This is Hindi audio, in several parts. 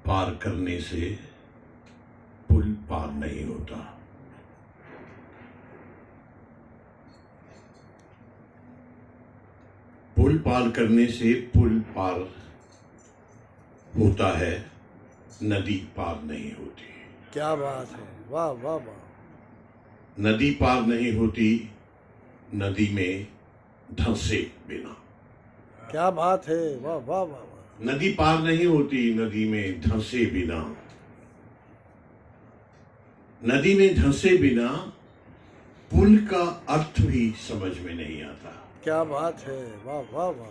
पार करने से पुल पार नहीं होता। पुल पार करने से पुल पार होता है, नदी पार नहीं होती। क्या बात है, वाह वाह वाह। नदी पार नहीं होती नदी में धंसे बिना। क्या बात है, वाह वाह वाह वाह। नदी पार नहीं होती नदी में धंसे बिना। नदी में धंसे बिना पुल का अर्थ भी समझ में नहीं आता। क्या बात है, वाह वाह वाह।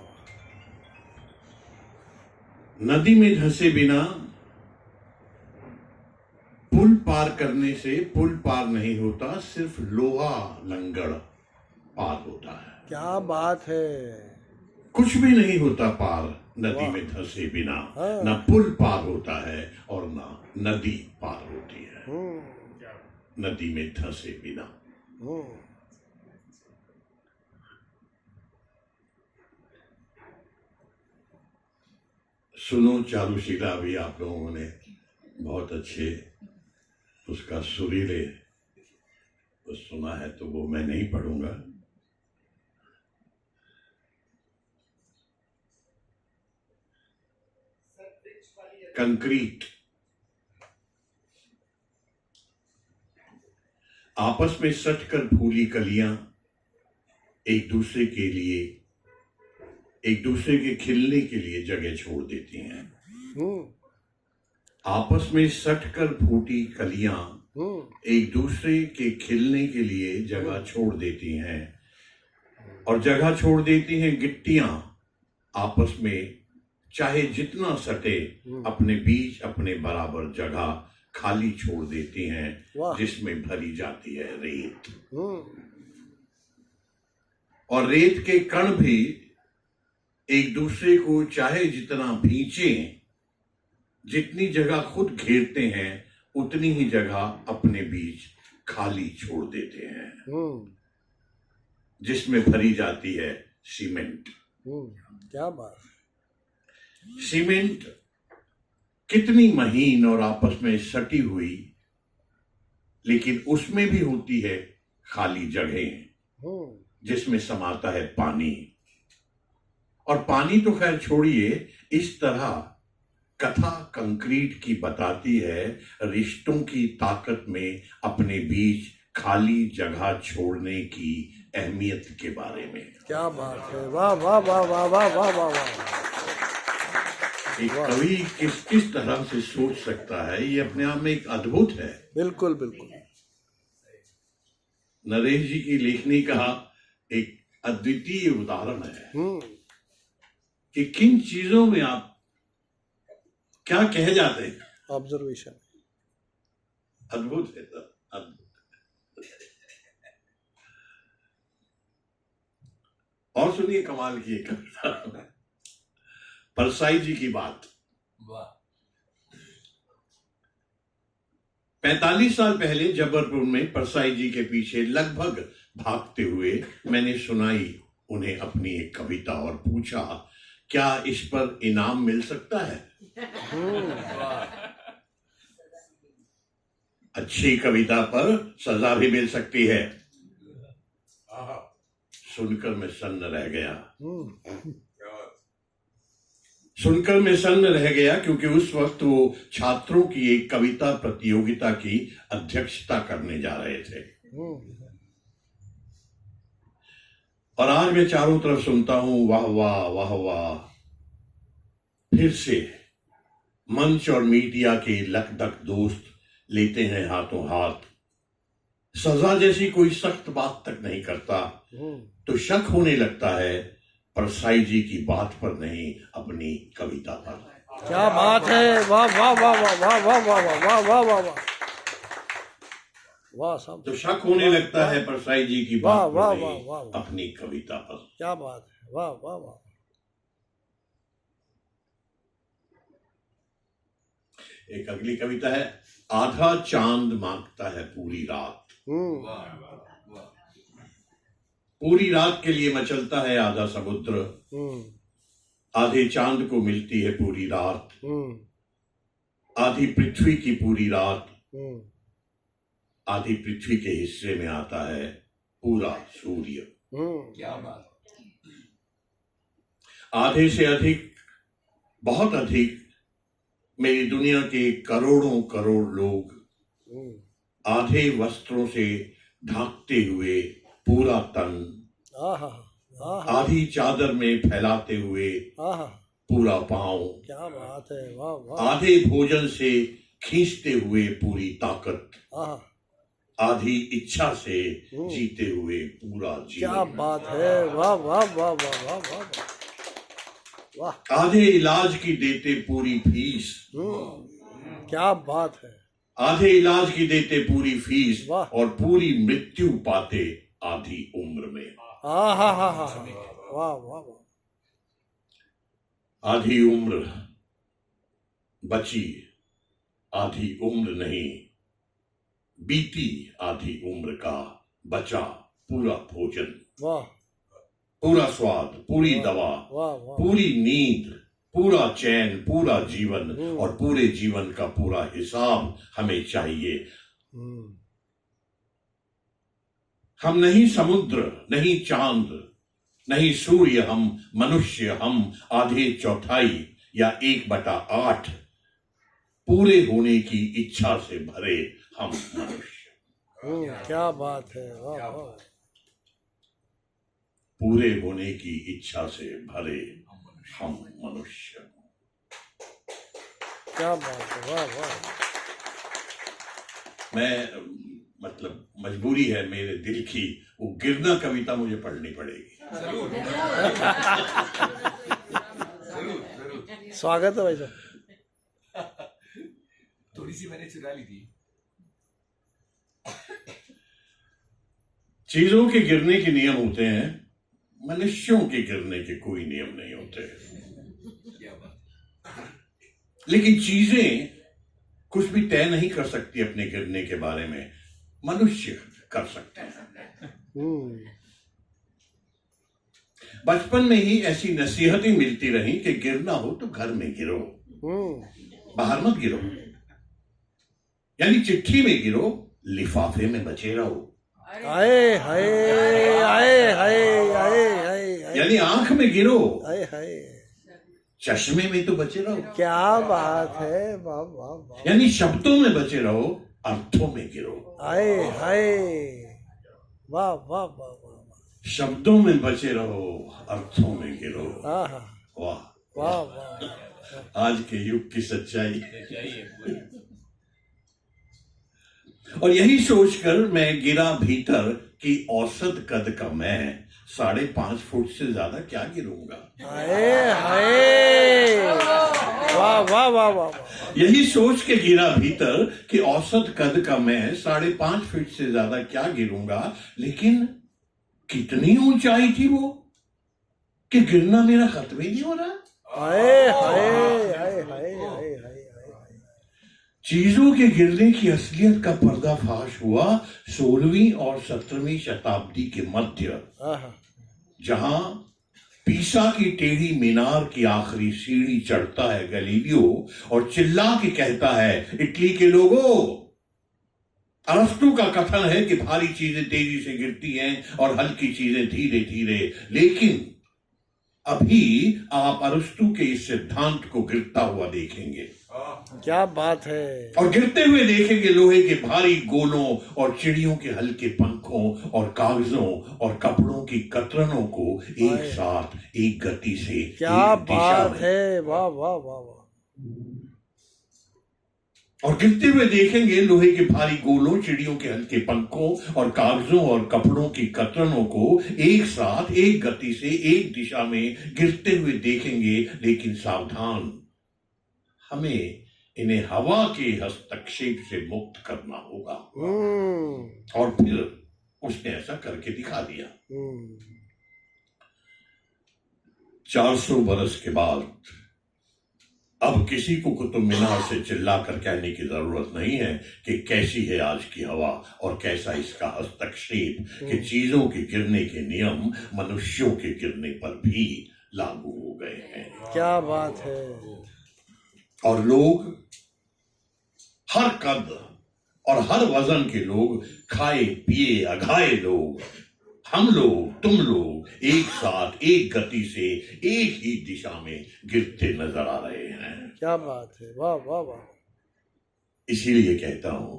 नदी में धंसे बिना पुल पार करने से पुल पार नहीं होता, सिर्फ लोहा लंगड़ पार होता है। क्या बात है। कुछ भी नहीं होता पार नदी में धंसे बिना। हाँ। ना पुल पार होता है और ना नदी पार होती है नदी में धंसे बिना। सुनो चारुशीला भी आप लोगों ने बहुत अच्छे उसका सुरीले सुना है, तो वो मैं नहीं पढ़ूंगा। कंक्रीट आपस में सटकर फूली कलियां एक दूसरे के लिए, एक दूसरे के खिलने के लिए जगह छोड़ देती हैं। आपस में सटकर फूटी कलियां एक दूसरे के खिलने के लिए जगह छोड़ देती हैं, और जगह छोड़ देती हैं गिट्टियां आपस में चाहे जितना सटे अपने बीच अपने बराबर जगह खाली छोड़ देती हैं, जिसमें भरी जाती है रेत। और रेत के कण भी एक दूसरे को चाहे जितना भींचे, जितनी जगह खुद घेरते हैं उतनी ही जगह अपने बीच खाली छोड़ देते हैं, जिसमें भरी जाती है सीमेंट। क्या बात। सीमेंट कितनी महीन और आपस में सटी हुई, लेकिन उसमें भी होती है खाली जगह जिसमें समाता है पानी। और पानी तो खैर छोड़िए, इस तरह कथा कंक्रीट की बताती है रिश्तों की ताकत में अपने बीच खाली जगह छोड़ने की अहमियत के बारे में। क्या बात है, वाह वाह वाह वाह वाह वाह वाह वाह। एक कवि किस तरह से सोच सकता है, ये अपने आप में एक अद्भुत है। बिल्कुल बिल्कुल। नरेश जी की लेखनी का एक अद्वितीय उदाहरण है कि किन चीजों में आप क्या कह जाते हैं। ऑब्जर्वेशन अद्भुत है, अद्भुत। और सुनिए कमाल की एक कविता, परसाई जी की बात। 45 साल पहले जबलपुर में परसाई जी के पीछे लगभग भागते हुए मैंने सुनाई उन्हें अपनी एक कविता और पूछा, क्या इस पर इनाम मिल सकता है? अच्छी कविता पर सजा भी मिल सकती है। सुनकर मैं सन्न रह गया। सुनकर मैं सन्न रह गया, क्योंकि उस वक्त वो छात्रों की एक कविता प्रतियोगिता की अध्यक्षता करने जा रहे थे। और आज मैं चारों तरफ सुनता हूं वाह वाह वाह वाह। फिर से मंच और मीडिया के लकदक दोस्त लेते हैं हाथों हाथ। सजा जैसी कोई सख्त बात तक नहीं करता, तो शक होने लगता है परसाई जी की बात पर नहीं, अपनी कविता पर। क्या बात है, वाह वाह वाह वाह वाह वाह वाह वाह वाह वाह वाह वाह साहब। तो शक होने लगता है परसाई जी की बात पर नहीं, वाह, वाह, वाह। अपनी कविता पर। क्या बात है, वाह वाह वाह। एक अगली कविता है, आधा चांद मांगता है पूरी रात। पूरी रात के लिए मचलता है आधा समुद्र, आधे चांद को मिलती है पूरी रात। आधी पृथ्वी की पूरी रात हम्म, आधी पृथ्वी के हिस्से में आता है पूरा सूर्य। क्या बात। आधे से अधिक, बहुत अधिक मेरी दुनिया के करोड़ों करोड़ लोग हम्म, आधे वस्त्रों से ढांकते हुए पूरा तन, आहा आहा आधी चादर में फैलाते हुए आहा, पूरा पांव, क्या बात है, वाह वाह, आधे भोजन से खींचते हुए पूरी ताकत, आहा, आधी इच्छा से जीते हुए पूरा क्या जीवन, बात है, वाह वाह वाह वाह वाह वाह वाह, वाह, आधे इलाज की देते पूरी फीस, क्या बात है, आधे इलाज की देते पूरी फीस वाह। और पूरी मृत्यु पाते आधी उम्र में। आहा हा हा, वाह वाह वाह, आधी उम्र बची, आधी उम्र नहीं, बीती आधी उम्र का बचा पूरा भोजन, वाह पूरा स्वाद, पूरी दवा, वाह वाह, पूरी नींद, पूरा चैन, पूरा जीवन और पूरे जीवन का पूरा हिसाब हमें चाहिए। हम्म, हम नहीं समुद्र, नहीं चांद, नहीं सूर्य, हम मनुष्य, हम आधे चौथाई या 1/8 पूरे होने की इच्छा से भरे हम मनुष्य, क्या बात है, वाह वाह, पूरे होने की इच्छा से भरे हम मनुष्य। क्या बात है, वाह वाह, मैं मतलब मजबूरी है मेरे दिल की, वो गिरना कविता मुझे पढ़नी पड़ेगी। जरूर जरूर। स्वागत है भाई साहब। थोड़ी सी मैंने चुरा ली थी। चीजों के गिरने के नियम होते हैं, मनुष्यों के गिरने के कोई नियम नहीं होते। क्या बात। लेकिन चीजें कुछ भी तय नहीं कर सकती अपने गिरने के बारे में, मनुष्य कर सकते हैं। बचपन में ही ऐसी नसीहतें मिलती रही कि गिरना हो तो घर में गिरो, बाहर मत गिरो, यानी चिट्ठी में गिरो, लिफाफे में बचे रहो, आए हाय आए हाय आए हाय, यानी आंख में गिरो, आए हाय, चश्मे में तो बचे रहो, क्या बात है, वाह वाह वाह, यानी शब्दों में बचे रहो, अर्थों में गिरो। आए हाय, वाह वाह वाह वाह, शब्दों में बचे रहो, अर्थों में गिरो। आहा, वाह, वाह वाह, आज के युग की सच्चाई। और यही सोचकर मैं गिरा भीतर कि औसत कद का मैं 5.5 फुट से ज्यादा क्या गिरूंगा। आए हाय, वाह वाह वाह वाह, यही सोच के गिरा भीतर कि औसत कद का मैं 5.5 फीट से ज्यादा क्या गिरूंगा। लेकिन कितनी ऊंचाई थी वो कि गिरना मेरा खत्म ही नहीं हो रहा। आए हाय आए हाय आए हाय, चीजों के गिरने की असलियत का पर्दाफाश हुआ 16वीं और 17वीं शताब्दी के मध्य, आहा, जहां पीसा की टेढ़ी मीनार की आखिरी सीढ़ी चढ़ता है गैलीलियो और चिल्ला के कहता है, इटली के लोगों, अरस्तु का कथन है कि भारी चीजें तेजी से गिरती हैं और हल्की चीजें धीरे धीरे। लेकिन अभी आप अरस्तु के इस सिद्धांत को गिरता हुआ देखेंगे, क्या बात है, और गिरते हुए देखेंगे लोहे के भारी गोलों और चिड़ियों के हल्के पंखों और कागजों और कपड़ों की कतरनों को एक साथ एक गति से, क्या एक दिशा बात में। है, वाह वाह वाह वाह, और गिरते हुए देखेंगे लोहे के भारी गोलों, चिड़ियों के हल्के पंखों और कागजों और कपड़ों की कतरनों को एक साथ एक गति से एक दिशा में गिरते हुए देखेंगे। लेकिन सावधान, हमें इन्हें हवा के हस्तक्षेप से मुक्त करना होगा। और फिर उसने ऐसा करके दिखा दिया। 400 बरस के बाद अब किसी को कुतुब मीनार से चिल्लाकर कहने की जरूरत नहीं है कि कैसी है आज की हवा और कैसा इसका हस्तक्षेप, कि चीजों के गिरने के नियम मनुष्यों के गिरने पर भी लागू हो गए हैं। क्या बात है, और लोग हर कद और हर वजन के लोग, खाए पिए अघाए लोग, हम लोग तुम लोग एक साथ एक गति से एक ही दिशा में गिरते नजर आ रहे हैं। क्या बात है, वाह वाह वाह। इसीलिए कहता हूं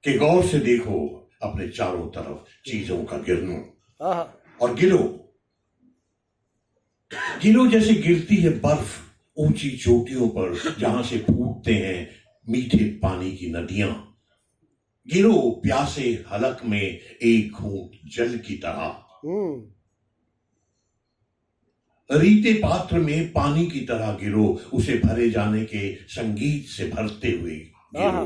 कि गौर से देखो अपने चारों तरफ चीजों का गिरना आहा, और गिरो। गिरो जैसे गिरती है बर्फ ऊंची चोटियों पर, जहां से फूटते हैं मीठे पानी की नदियां। गिरो प्यासे हलक में एक घूंट जल की तरह। रीते पात्र में पानी की तरह गिरो, उसे भरे जाने के संगीत से भरते हुए गिरो।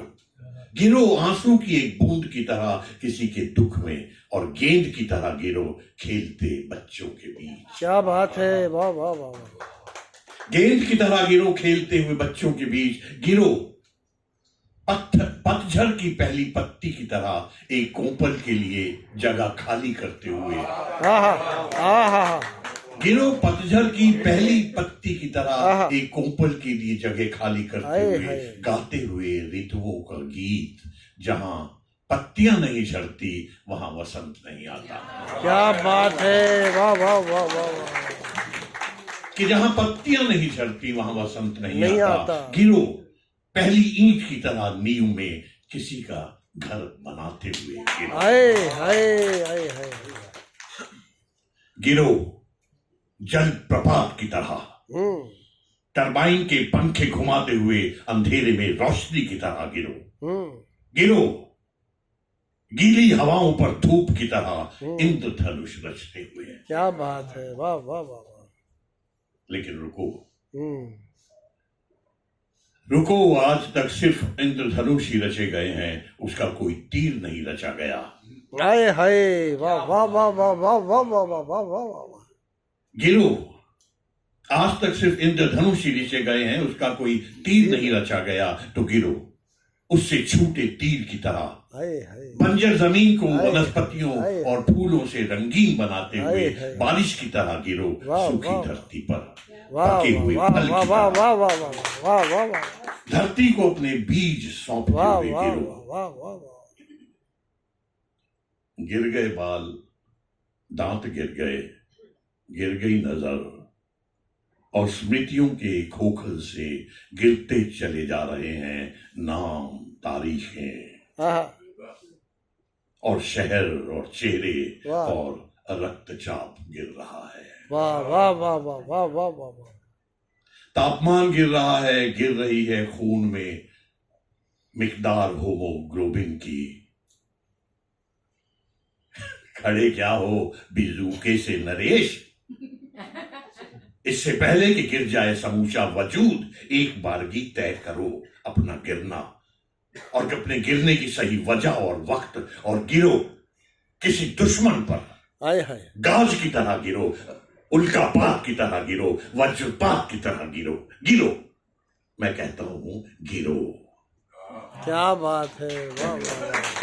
गिरो आंसू की एक बूंद की तरह किसी के दुख में, और गेंद की तरह गिरो खेलते बच्चों के बीच। क्या बात है, वाह वाह वाह वाह। गेंद की तरह गिरो खेलते हुए बच्चों के बीच। गिरो पतझड़ की पहली पत्ती की तरह एक कोपल के लिए जगह खाली करते हुए। आहा, आहा, गिरो पतझड़ की पहली पत्ती की तरह एक कोपल के लिए जगह खाली करते हुए, गाते हुए ऋतुओं का गीत। जहां पत्तियां नहीं झड़ती वहां वसंत नहीं आता। क्या बात है, वाह वाह वाह वाह वाह। कि जहां पत्तियां नहीं झड़ती वहां वसंत नहीं आता। आता। गिरो पहली ईंट की तरह नींव में किसी का घर बनाते हुए। हाय हाय हाय हाय। गिरो जल प्रपात की तरह, टरबाइन के पंखे घुमाते हुए अंधेरे में रोशनी की तरह गिरो। गिरो गीली हवाओं पर धूप की तरह इंद्रधनुष रचते हुए। क्या बात है, वाह वाह वाह वाह। लेकिन रुको, आज तक सिर्फ इंद्रधनुष ही रचे गए हैं, उसका कोई तीर नहीं रचा गया। हाय हाय, वाह वाह वाह वाह वाह वाह वाह वाह वाह वाह वाह। गिरो आज तक सिर्फ इंद्रधनुष ही रचे गए हैं, उसका कोई तीर नहीं रचा गया। तो गिरो उससे छूटे तीर की तरह, बंजर जमीन को वनस्पतियों और फूलों से रंगीन बनाते हुए बारिश की तरह गिरो सूखी धरती पर पके हुए फल की तरह। धरती को अपने बीज सौंपते हुए गिरो। गिर गए बाल, दांत गिर गए, गिर गई नजर, और स्मृतियों के खोखल से गिरते चले जा रहे हैं नाम, तारीखें और शहर और चेहरे और रक्तचाप गिर रहा है। वाह वाह वाह वाह वाह वाह वाह। तापमान गिर रहा है, गिर रही है खून में मिकदार होमोग्लोबिन की। खड़े क्या हो बिजूके से नरेश, इससे पहले कि गिर जाए समूचा वजूद, एक बारगी तय करो अपना गिरना और अपने गिरने की सही वजह और वक्त, और गिरो किसी दुश्मन पर। गाज की तरह गिरो, उल्कापात की तरह गिरो, वज्रपात की तरह गिरो। गिरो, मैं कहता हूं गिरो। क्या बात है, वाह वाह।